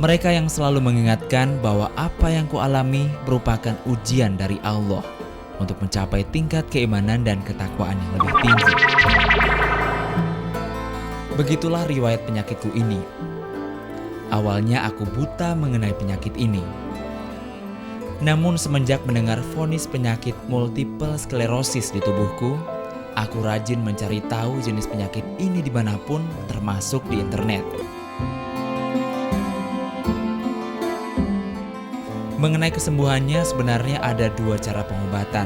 Mereka yang selalu mengingatkan bahwa apa yang kualami merupakan ujian dari Allah untuk mencapai tingkat keimanan dan ketakwaan yang lebih tinggi. Begitulah riwayat penyakitku ini. Awalnya aku buta mengenai penyakit ini. Namun semenjak mendengar vonis penyakit multiple sklerosis di tubuhku, aku rajin mencari tahu jenis penyakit ini dimanapun, termasuk di internet. Mengenai kesembuhannya sebenarnya ada dua cara pengobatan,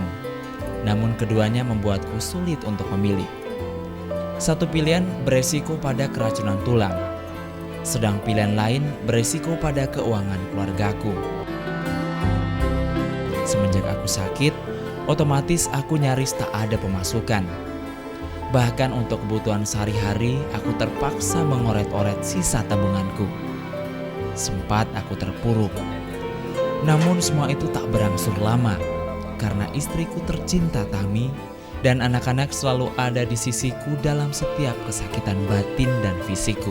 namun keduanya membuatku sulit untuk memilih. Satu pilihan beresiko pada keracunan tulang, sedang pilihan lain beresiko pada keuangan keluargaku. Semenjak aku sakit, otomatis aku nyaris tak ada pemasukan. Bahkan untuk kebutuhan sehari-hari, aku terpaksa mengoret-oret sisa tabunganku. Sempat aku terpuruk. Namun semua itu tak berangsur lama, karena istriku tercinta Tami dan anak-anak selalu ada di sisiku dalam setiap kesakitan batin dan fisikku.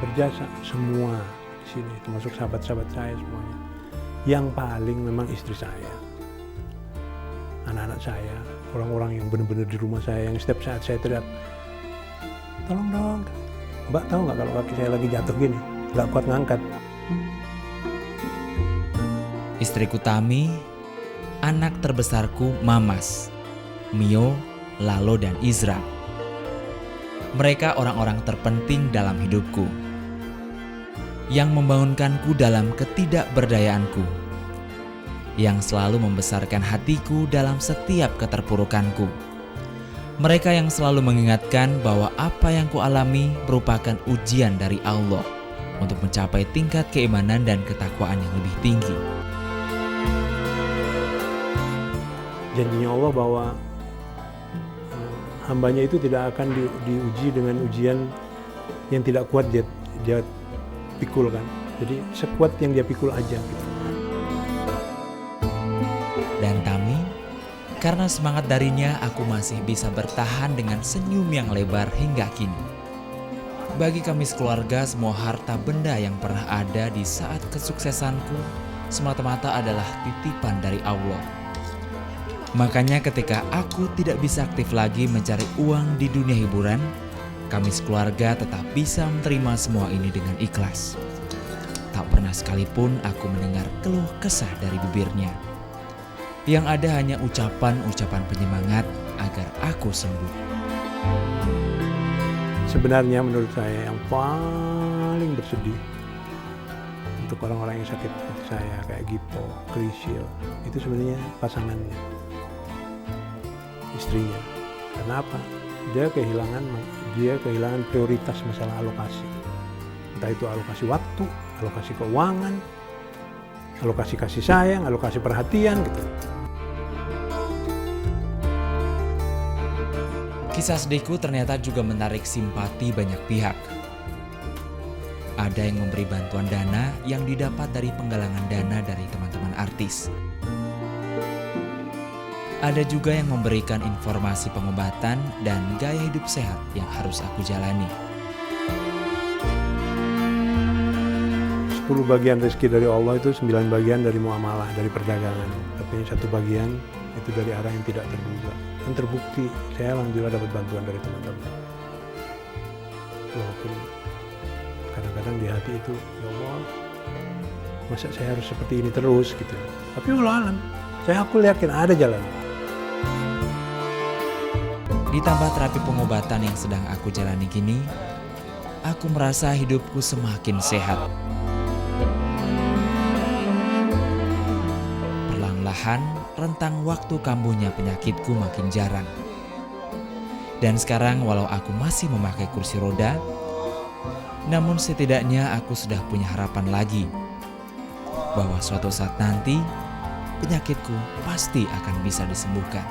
Berjasa semua di sini, termasuk sahabat-sahabat saya semuanya. Yang paling memang istri saya, anak-anak saya, orang-orang yang benar-benar di rumah saya, yang setiap saat saya teriak, tolong dong, Mbak tahu nggak kalau kaki saya lagi jatuh gini, nggak kuat ngangkat. Istriku Tami, anak terbesarku Mamas, Mio, Lalo, dan Izra. Mereka orang-orang terpenting dalam hidupku, yang membangunkanku dalam ketidakberdayaanku, yang selalu membesarkan hatiku dalam setiap keterpurukanku. Mereka yang selalu mengingatkan bahwa apa yang kualami merupakan ujian dari Allah untuk mencapai tingkat keimanan dan ketakwaan yang lebih tinggi. Janjinya Allah bahwa hambanya itu tidak akan diuji dengan ujian yang tidak kuat dia pikul kan. Jadi sekuat yang dia pikul aja gitu. Dan Tami, karena semangat darinya aku masih bisa bertahan dengan senyum yang lebar hingga kini. Bagi kami sekeluarga, semua harta benda yang pernah ada di saat kesuksesanku semata-mata adalah titipan dari Allah. Makanya ketika aku tidak bisa aktif lagi mencari uang di dunia hiburan, kami sekeluarga tetap bisa menerima semua ini dengan ikhlas. Tak pernah sekalipun aku mendengar keluh kesah dari bibirnya. Yang ada hanya ucapan-ucapan penyemangat agar aku sembuh. Sebenarnya menurut saya yang paling bersedih untuk orang-orang yang sakit seperti saya, kayak Gipo, Krisil, itu sebenarnya pasangannya, istrinya. Karena apa? Dia kehilangan prioritas masalah alokasi. Entah itu alokasi waktu, alokasi keuangan, alokasi kasih sayang, alokasi perhatian gitu. Kisah sedihku ternyata juga menarik simpati banyak pihak. Ada yang memberi bantuan dana yang didapat dari penggalangan dana dari teman-teman artis. Ada juga yang memberikan informasi pengobatan dan gaya hidup sehat yang harus aku jalani. 10 bagian rezeki dari Allah itu 9 bagian dari muamalah, dari perdagangan. Tapi 1 bagian itu dari arah yang tidak terduga. Dan terbukti, saya alhamdulillah dapat bantuan dari teman-teman. Walaupun kadang-kadang di hati itu, ya Allah, masa saya harus seperti ini terus gitu. Tapi wallahualam, aku yakin ada jalan. Ditambah terapi pengobatan yang sedang aku jalani kini, aku merasa hidupku semakin sehat. Perlahan-lahan, rentang waktu kambuhnya penyakitku makin jarang. Dan sekarang walau aku masih memakai kursi roda, namun setidaknya aku sudah punya harapan lagi bahwa suatu saat nanti penyakitku pasti akan bisa disembuhkan.